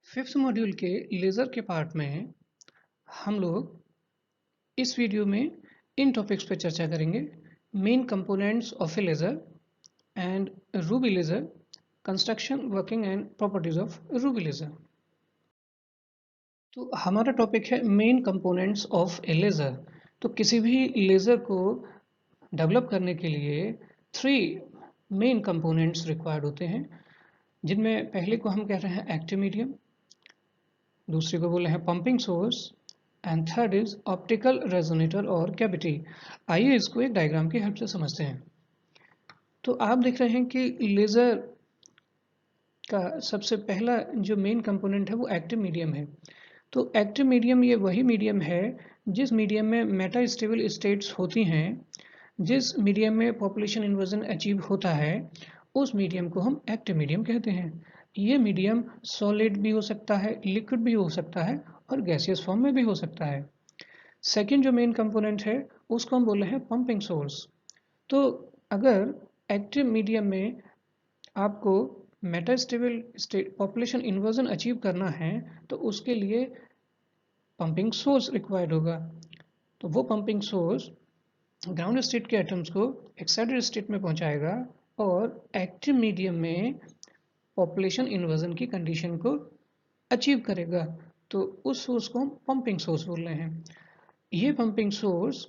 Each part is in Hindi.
फिफ्थ मॉड्यूल के लेज़र के पार्ट में हम लोग इस वीडियो में इन टॉपिक्स पर चर्चा करेंगे। Main components of A laser and Ruby laser, construction, working and properties of Ruby laser. तो हमारा टॉपिक है main components of A laser. तो किसी भी लेज़र को डेवलप करने के लिए 3 मेन कंपोनेंट्स रिक्वायर्ड होते हैं, जिनमें पहले को हम कह रहे हैं एक्टिव मीडियम, दूसरे को बोल रहे हैं pumping source and third is optical resonator और कैविटी। आइए इसको एक डायग्राम की हेल्प से समझते हैं। तो आप देख रहे हैं कि लेज़र का सबसे पहला जो मेन कंपोनेंट है वो एक्टिव मीडियम है। तो एक्टिव मीडियम ये वही मीडियम है जिस मीडियम में मेटा स्टेबल स्टेट्स होती हैं, जिस मीडियम में पॉपुलेशन इन्वर्जन अचीव होता है, उस मीडियम को हम एक्टिव मीडियम कहते हैं। ये मीडियम सॉलिड भी हो सकता है, लिक्विड भी हो सकता है और गैसियस फॉर्म में भी हो सकता है। सेकेंड जो मेन कंपोनेंट है उसको हम बोल रहे हैं पंपिंग सोर्स। तो अगर एक्टिव मीडियम में आपको metastable state population inversion achieve करना है तो उसके लिए पंपिंग सोर्स रिक्वायर्ड होगा। तो वो पंपिंग सोर्स ग्राउंड स्टेट के एटम्स को एक्साइटेड स्टेट में पहुंचाएगा और एक्टिव मीडियम में पॉपुलेशन इन्वर्जन की कंडीशन को अचीव करेगा। तो उस सोर्स को हम पंपिंग सोर्स बोल रहे हैं। ये पंपिंग सोर्स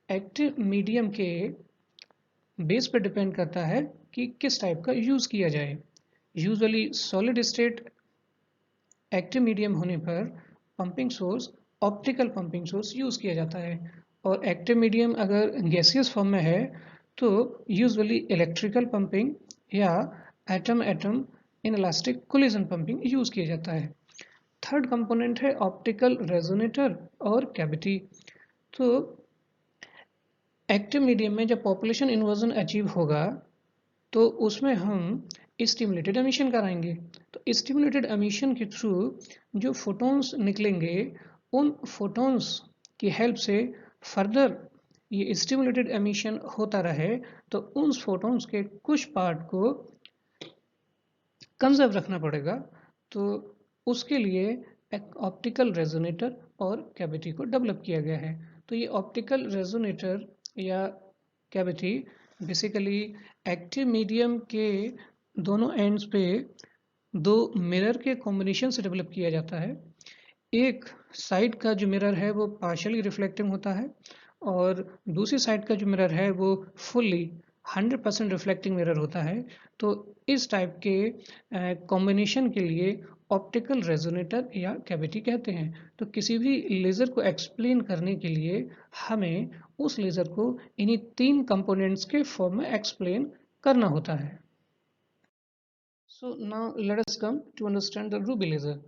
एक्टिव मीडियम के बेस पर डिपेंड करता है कि किस टाइप का यूज़ किया जाए। Usually solid state active medium होने पर pumping source optical pumping source use किया जाता है, और एक्टिव मीडियम अगर गैसियस फॉर्म में है तो यूजुअली इलेक्ट्रिकल पंपिंग या atom atom inelastic collision pumping use किया जाता है। थर्ड कंपोनेंट है ऑप्टिकल रेजोनेटर और कैविटी। तो एक्टिव मीडियम में जब पॉपुलेशन इन्वर्जन अचीव होगा तो उसमें हम स्टिमुलेटेड एमिशन कराएंगे। तो स्टिमुलेटेड एमिशन के थ्रू जो फोटॉन्स निकलेंगे, उन फोटॉन्स की हेल्प से फर्दर ये स्टिमुलेटेड एमिशन होता रहे, तो उन फोटॉन्स के कुछ पार्ट को कंजर्व रखना पड़ेगा। तो उसके लिए एक ऑप्टिकल रेजोनेटर और कैविटी को डेवलप किया गया है। तो ये ऑप्टिकल रेजोनेटर या कैविटी बेसिकली एक्टिव मीडियम के दोनों एंड्स पे 2 मिरर के कॉम्बिनेशन से डेवलप किया जाता है। एक साइड का जो मिरर है वो पार्शियली रिफ्लेक्टिंग होता है और दूसरी साइड का जो मिरर है वो फुल्ली 100% रिफ्लेक्टिंग मिरर होता है। तो इस टाइप के कॉम्बिनेशन के लिए ऑप्टिकल रेजोनेटर या कैविटी कहते हैं। तो किसी भी लेज़र को एक्सप्लेन करने के लिए हमें उस लेज़र को इन्हीं 3 कंपोनेंट्स के फॉर्म में एक्सप्लेन करना होता है। So now let us come to understand the ruby laser.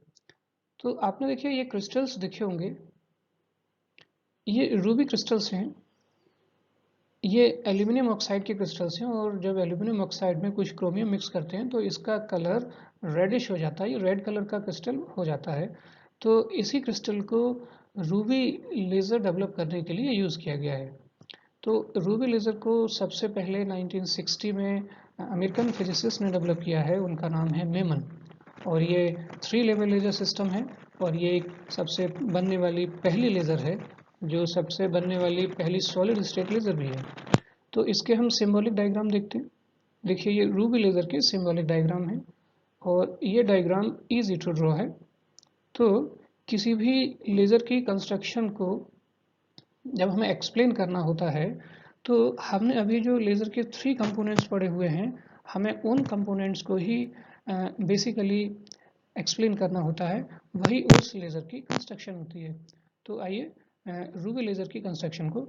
तो आपने देखिए ये क्रिस्टल्स दिखे होंगे, ये रूबी क्रिस्टल्स हैं। ये एल्यूमिनियम ऑक्साइड के क्रिस्टल्स हैं, और जब एल्यूमिनियम ऑक्साइड में कुछ क्रोमियम मिक्स करते हैं तो इसका कलर रेडिश हो जाता है, ये रेड कलर का क्रिस्टल हो जाता है। तो इसी क्रिस्टल को रूबी लेज़र डेवलप करने के लिए यूज़ किया गया है। तो रूबी लेज़र को सबसे पहले 1960 में अमेरिकन फिजिसिस्ट ने डेवलप किया है, उनका नाम है मेमन, और ये 3 लेवल लेज़र सिस्टम है, और ये एक सबसे बनने वाली पहली लेज़र है, जो सबसे बनने वाली पहली सॉलिड स्टेट लेज़र भी है। तो इसके हम सिंबॉलिक डायग्राम देखते हैं। देखिए ये रूबी लेज़र के सिंबॉलिक डायग्राम है, और ये डायग्राम इजी टू ड्रॉ है। तो किसी भी लेज़र की कंस्ट्रक्शन को जब हमें एक्सप्लेन करना होता है, तो हमने अभी जो लेज़र के 3 कंपोनेंट्स पढ़े हुए हैं, हमें उन कंपोनेंट्स को ही बेसिकली एक्सप्लेन करना होता है, वही उस लेज़र की कंस्ट्रक्शन होती है। तो आइए रूबी लेज़र की कंस्ट्रक्शन को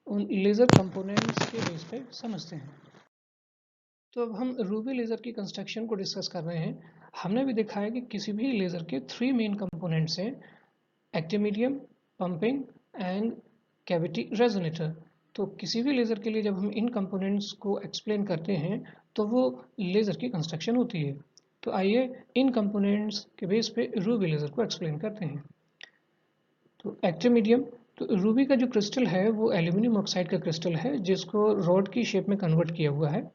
उन लेज़र कंपोनेंट्स के बेस पे समझते हैं। तो अब हम रूबी लेज़र की कंस्ट्रक्शन को डिस्कस कर रहे हैं। हमने भी देखा है कि किसी भी लेज़र के 3 मेन कंपोनेंट्स हैं, active medium, pumping and cavity resonator. तो किसी भी लेज़र के लिए जब हम इन कंपोनेंट्स को एक्सप्लेन करते हैं तो वो लेज़र की कंस्ट्रक्शन होती है। तो आइए इन कंपोनेंट्स के बेस पे रूबी लेज़र को एक्सप्लेन करते हैं। तो एक्टिव मीडियम, तो रूबी का जो क्रिस्टल है वो एल्यूमिनियम ऑक्साइड का क्रिस्टल है, जिसको रॉड की शेप में कन्वर्ट किया हुआ है,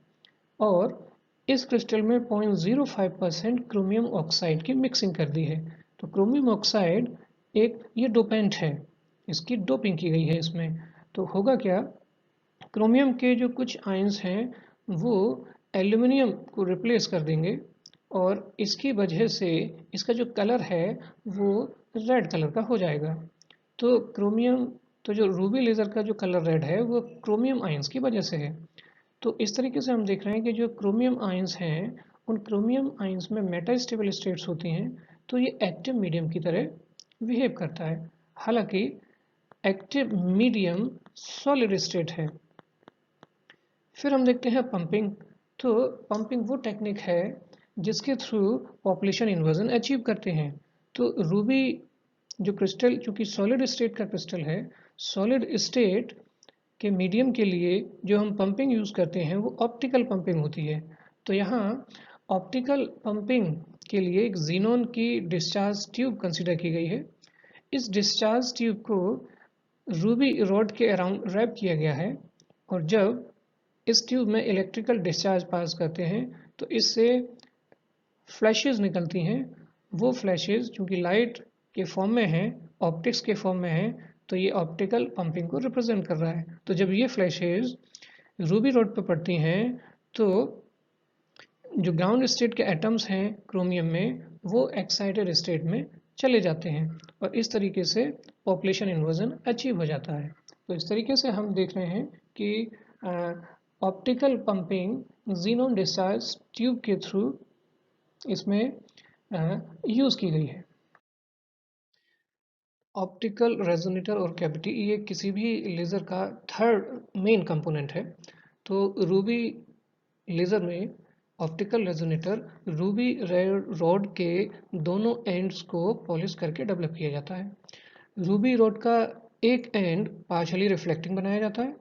और इस क्रिस्टल में 0.05% क्रोमियम ऑक्साइड की मिक्सिंग कर दी है। तो क्रोमियम ऑक्साइड एक ये डोपेंट है, इसकी डोपिंग की गई है इसमें। तो होगा क्या, क्रोमियम के जो कुछ आयंस हैं वो एल्युमिनियम को रिप्लेस कर देंगे और इसकी वजह से इसका जो कलर है वो रेड कलर का हो जाएगा। तो क्रोमियम, तो जो रूबी लेज़र का जो कलर रेड है वो क्रोमियम आयंस की वजह से है। तो इस तरीके से हम देख रहे हैं कि जो क्रोमियम आयंस हैं उन क्रोमियम आयंस में मेटास्टेबल स्टेट्स होती हैं, तो ये एक्टिव मीडियम की तरह बिहेव करता है। हालांकि एक्टिव मीडियम सॉलिड स्टेट है। फिर हम देखते हैं पंपिंग। तो पंपिंग वो टेक्निक है जिसके थ्रू पॉपुलेशन इन्वर्जन अचीव करते हैं। तो रूबी जो क्रिस्टल, चूंकि सॉलिड स्टेट का क्रिस्टल है, सॉलिड स्टेट के मीडियम के लिए जो हम पंपिंग यूज़ करते हैं वो ऑप्टिकल पंपिंग होती है। तो यहाँ ऑप्टिकल पंपिंग के लिए एक जीनोन की डिस्चार्ज ट्यूब कंसिडर की गई है। इस डिस्चार्ज ट्यूब को रूबी रॉड के अराउंड रैप किया गया है और जब इस ट्यूब में इलेक्ट्रिकल डिस्चार्ज पास करते हैं तो इससे फ्लैशेस निकलती हैं। वो फ्लैशेस चूँकि लाइट के फॉर्म में हैं, ऑप्टिक्स के फॉर्म में हैं, तो ये ऑप्टिकल पंपिंग को रिप्रेजेंट कर रहा है। तो जब ये फ्लैशेस रूबी रॉड पर पड़ती हैं तो जो ग्राउंड स्टेट के एटम्स हैं क्रोमियम में वो एक्साइटेड स्टेट में चले जाते हैं और इस तरीके से पॉपुलेशन इन्वर्जन अचीव हो जाता है। तो इस तरीके से हम देख रहे हैं कि optical pumping xenon discharge tube के थ्रू इसमें यूज़ की गई है। ऑप्टिकल रेजोनेटर और कैविटी ये किसी भी लेज़र का थर्ड मेन कंपोनेंट है। तो रूबी लेज़र में ऑप्टिकल रेजोनेटर रूबी रॉड के दोनों एंड्स को पॉलिश करके डेवलप किया जाता है। रूबी रॉड का एक एंड पार्शली रिफ्लेक्टिंग बनाया जाता है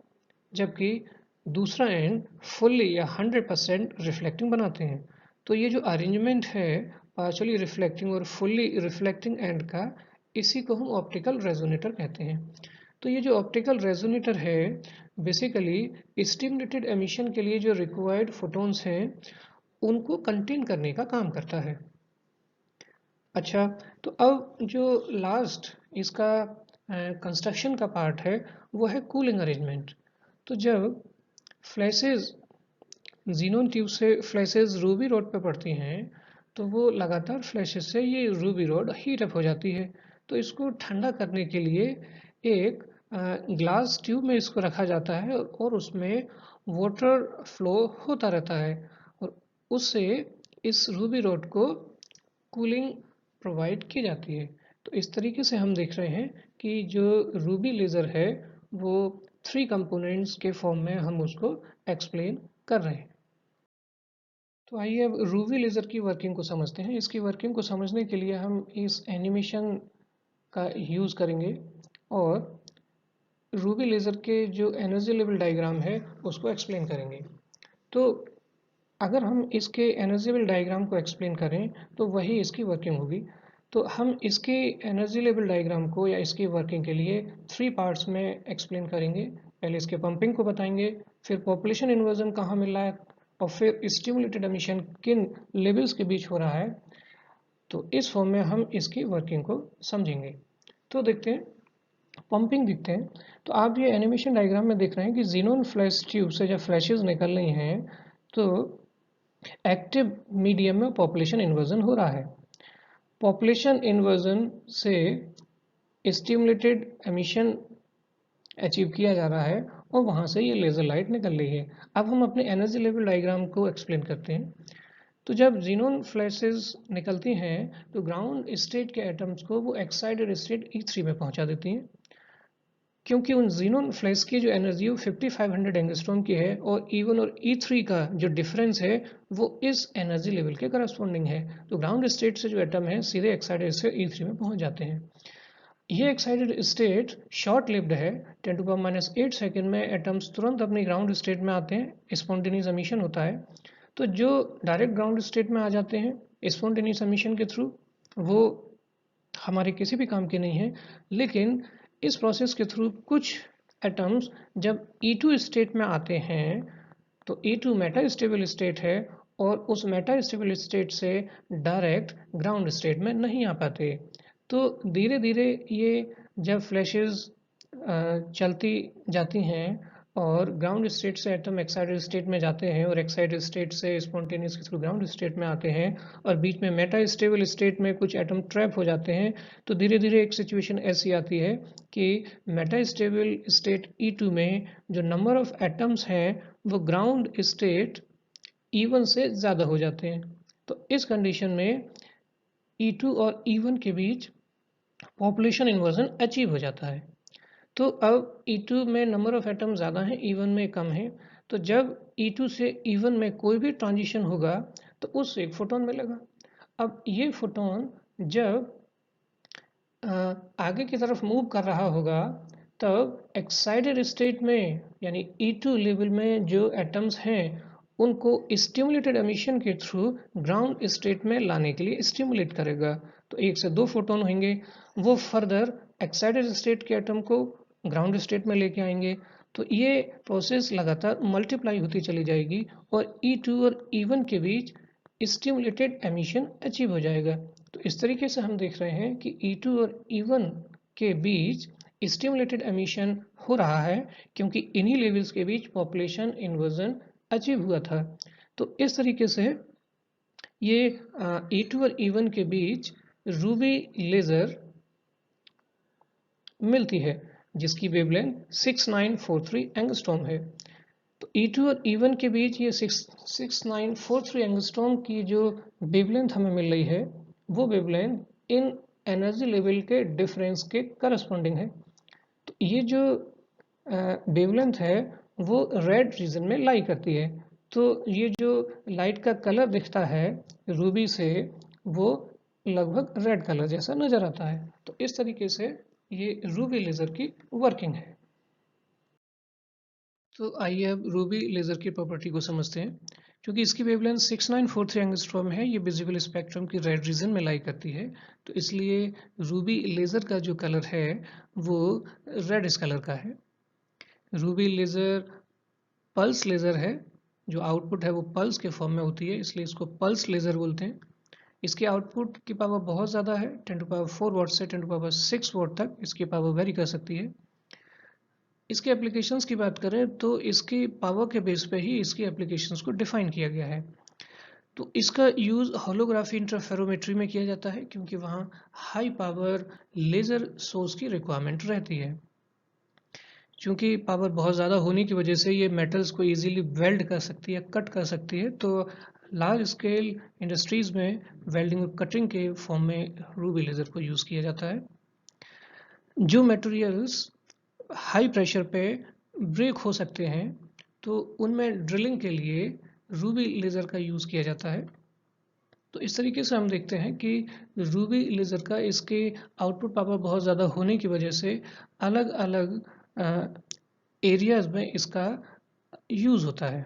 जबकि दूसरा एंड फुल्ली या 100% रिफ्लेक्टिंग बनाते हैं। तो ये जो अरेंजमेंट है पार्शली रिफ्लेक्टिंग और फुल्ली रिफ्लेक्टिंग एंड का, इसी को हम ऑप्टिकल रेजोनेटर कहते हैं। तो ये जो ऑप्टिकल रेजोनेटर है बेसिकली स्टिमुलेटेड एमिशन के लिए जो रिक्वायर्ड फोटॉन्स हैं उनको कंटेन करने का काम करता है। अच्छा, तो अब जो लास्ट इसका कंस्ट्रक्शन का पार्ट है वो है कूलिंग अरेंजमेंट। तो जब फ्लैशेस जीनोन ट्यूब से फ्लैशेस रूबी रॉड पे पड़ती हैं तो वो लगातार फ्लैशेस से ये रूबी रॉड हीट अप हो जाती है। तो इसको ठंडा करने के लिए एक ग्लास ट्यूब में इसको रखा जाता है और उसमें वाटर फ्लो होता रहता है और उससे इस रूबी रॉड को कूलिंग प्रोवाइड की जाती है। तो इस तरीके से हम देख रहे हैं कि जो रूबी लेज़र है वो 3 कंपोनेंट्स के फॉर्म में हम उसको एक्सप्लेन कर रहे हैं। तो आइए अब रूबी लेज़र की वर्किंग को समझते हैं। इसकी वर्किंग को समझने के लिए हम इस एनिमेशन का यूज़ करेंगे और रूबी लेज़र के जो एनर्जी लेवल डायग्राम है उसको एक्सप्लेन करेंगे। तो अगर हम इसके एनर्जी लेवल डायग्राम को एक्सप्लेन करें तो वही इसकी वर्किंग होगी। तो हम इसके एनर्जी लेवल डायग्राम को या इसकी वर्किंग के लिए 3 पार्ट्स में एक्सप्लेन करेंगे। पहले इसके पंपिंग को बताएंगे, फिर पॉपुलेशन इन्वर्जन कहाँ मिल रहा है और फिर स्टिमुलेटेड एमिशन किन लेवल्स के बीच हो रहा है। तो इस फॉर्म में हम इसकी वर्किंग को समझेंगे। तो देखते हैं पंपिंग दिखते हैं। तो आप ये एनिमेशन डायग्राम में देख रहे हैं कि जीनोन फ्लैश ट्यूब से जब फ्लैशेस निकल रही हैं तो एक्टिव मीडियम में पॉपुलेशन इन्वर्जन हो रहा है। पॉपुलेशन इन्वर्जन से स्टिमुलेटेड एमिशन अचीव किया जा रहा है और वहाँ से ये लेज़र लाइट निकल रही है। अब हम अपने एनर्जी लेवल डायग्राम को एक्सप्लेन करते हैं। तो जब जीनोन फ्लैशेस निकलती हैं तो ग्राउंड स्टेट के एटम्स को वो एक्साइटेड स्टेट E3 में पहुंचा देती हैं, क्योंकि उन जीनोन फ्लैश की जो एनर्जी वो 5500 एंगस्ट्रॉम की है और E1 और E3 का जो डिफरेंस है वो इस एनर्जी लेवल के करस्पॉन्डिंग है। तो ग्राउंड स्टेट से जो एटम है सीधे एक्साइटेड स्टेट E3 में पहुंच जाते हैं। ये एक्साइटेड स्टेट शॉर्ट लिव्ड है। 10⁻⁸ सेकेंड में एटम्स तुरंत अपनी ग्राउंड स्टेट में आते हैं, स्पॉन्टेनियस एमिशन होता है। तो जो डायरेक्ट ग्राउंड स्टेट में आ जाते हैं स्पॉन्टेनियस एमिशन के थ्रू वो हमारे किसी भी काम के नहीं है, लेकिन इस प्रोसेस के थ्रू कुछ एटम्स जब E2 स्टेट में आते हैं तो E2 मेटा स्टेबल स्टेट है और उस मेटा स्टेबल स्टेट से डायरेक्ट ग्राउंड स्टेट में नहीं आ पाते। तो धीरे धीरे ये जब फ्लैशेस चलती जाती हैं और ग्राउंड स्टेट से एटम एक्साइटेड स्टेट में जाते हैं और एक्साइटेड स्टेट से स्पॉन्टेनियस के थ्रू ग्राउंड स्टेट में आते हैं और बीच में मेटा स्टेबल स्टेट में कुछ एटम ट्रैप हो जाते हैं, तो धीरे धीरे एक सिचुएशन ऐसी आती है कि मेटा स्टेबल स्टेट E2 में जो नंबर ऑफ एटम्स हैं वो ग्राउंड स्टेट E1 से ज़्यादा हो जाते हैं। तो इस कंडीशन में E2 और E1 के बीच पॉपुलेशन इन्वर्जन अचीव हो जाता है। तो अब E2 में नंबर ऑफ एटम ज़्यादा है, E1 में कम है। तो जब E2 से E1 में कोई भी ट्रांजिशन होगा तो उससे एक फोटोन मिलेगा। अब ये फोटोन जब आगे की तरफ मूव कर रहा होगा तब एक्साइटेड स्टेट में यानी E2 लेवल में जो एटम्स हैं उनको स्टिमुलेटेड एमिशन के थ्रू ग्राउंड स्टेट में लाने के लिए स्टिमुलेट करेगा। तो एक से दो फोटोन होंगे, वो फर्दर एक्साइटेड स्टेट के एटम को ग्राउंड स्टेट में लेके आएंगे। तो ये प्रोसेस लगातार मल्टीप्लाई होती चली जाएगी और E2 और E1 के बीच स्टिमुलेटेड एमिशन अचीव हो जाएगा। तो इस तरीके से हम देख रहे हैं कि E2 और E1 के बीच स्टिमुलेटेड एमिशन हो रहा है क्योंकि इन्हीं लेवल्स के बीच पॉपुलेशन इन्वर्जन अचीव हुआ था। तो इस तरीके से ये E2 और E1 के बीच रूबी लेजर मिलती है जिसकी वेवलेंथ 6943 एंगस्ट्रॉम है। तो E2 और E1 के बीच ये 6943 एंगस्ट्रॉम की जो वेवलेंथ हमें मिल रही है वो वेवलेंथ इन एनर्जी लेवल के डिफरेंस के करस्पॉन्डिंग है। तो ये जो वेवलेंथ है वो रेड रीजन में लाई करती है। तो ये जो लाइट का कलर दिखता है रूबी से वो लगभग रेड कलर जैसा नजर आता है। तो इस तरीके से ये रूबी लेजर की वर्किंग है। तो आइए अब रूबी लेज़र की प्रॉपर्टी को समझते हैं। क्योंकि इसकी वेवलेंथ 6943 एंगस्ट्रॉम है, ये विजिबल स्पेक्ट्रम की रेड रीजन में लाई करती है, तो इसलिए रूबी लेज़र का जो कलर है वो रेड इस कलर का है। रूबी लेज़र पल्स लेज़र है, जो आउटपुट है वो पल्स के फॉर्म में होती है, इसलिए इसको पल्स लेज़र बोलते हैं। इसके आउटपुट की पावर बहुत ज़्यादा है, 10⁴ वाट से 10⁶ वाट तक इसकी पावर वेरी कर सकती है। इसके एप्लीकेशंस की बात करें तो इसकी पावर के बेस पे ही इसकी एप्लीकेशंस को डिफाइन किया गया है। तो इसका यूज़ होलोग्राफी इंटरफेरोमेट्री में किया जाता है क्योंकि वहाँ हाई पावर लेज़र सोर्स की रिक्वायरमेंट रहती है। क्योंकि पावर बहुत ज़्यादा होने की वजह से ये मेटल्स को इजीली वेल्ड कर सकती है, कट कर सकती है, तो लार्ज स्केल इंडस्ट्रीज़ में वेल्डिंग और कटिंग के फॉर्म में रूबी लेज़र को यूज़ किया जाता है। जो मटेरियल्स हाई प्रेशर पे ब्रेक हो सकते हैं तो उनमें ड्रिलिंग के लिए रूबी लेज़र का यूज़ किया जाता है। तो इस तरीके से हम देखते हैं कि रूबी लेज़र का इसके आउटपुट पावर बहुत ज़्यादा होने की वजह से अलग अलग एरियाज़ में इसका यूज़ होता है।